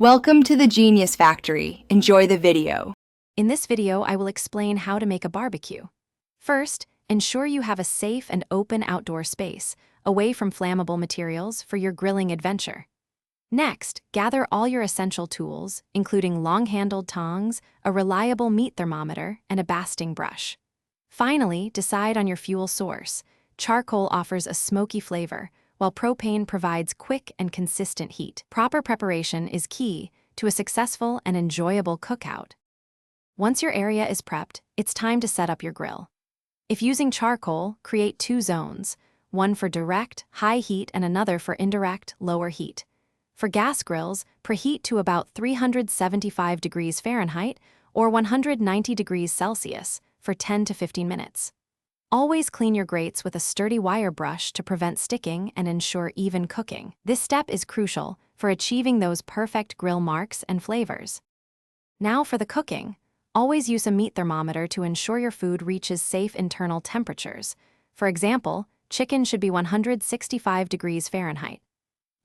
Welcome to the Genius Factory. Enjoy the video. In this video, I will explain how to make a barbecue. First, ensure you have a safe and open outdoor space, away from flammable materials for your grilling adventure. Next, gather all your essential tools, including long-handled tongs, a reliable meat thermometer, and a basting brush. Finally, decide on your fuel source. Charcoal offers a smoky flavor, while propane provides quick and consistent heat. Proper preparation is key to a successful and enjoyable cookout. Once your area is prepped, it's time to set up your grill. If using charcoal, create two zones, one for direct, high heat and another for indirect, lower heat. For gas grills, preheat to about 375 degrees Fahrenheit or 190 degrees Celsius for 10 to 15 minutes. Always clean your grates with a sturdy wire brush to prevent sticking and ensure even cooking. This step is crucial for achieving those perfect grill marks and flavors. Now for the cooking. Always use a meat thermometer to ensure your food reaches safe internal temperatures. For example, chicken should be 165 degrees Fahrenheit.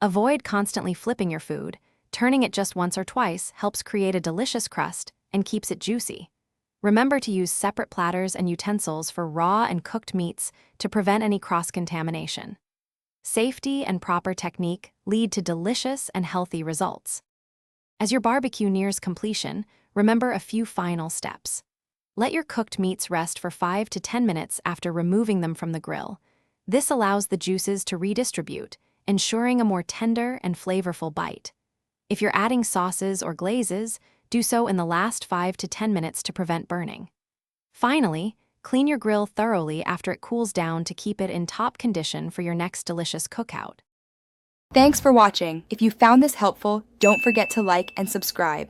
Avoid constantly flipping your food. Turning it just once or twice helps create a delicious crust and keeps it juicy. Remember to use separate platters and utensils for raw and cooked meats to prevent any cross-contamination. Safety and proper technique lead to delicious and healthy results. As your barbecue nears completion, remember a few final steps. Let your cooked meats rest for 5 to 10 minutes after removing them from the grill. This allows the juices to redistribute, ensuring a more tender and flavorful bite. If you're adding sauces or glazes, do so in the last 5 to 10 minutes to prevent burning. Finally, clean your grill thoroughly after it cools down to keep it in top condition for your next delicious cookout. Thanks for watching. If you found this helpful, don't forget to like and subscribe.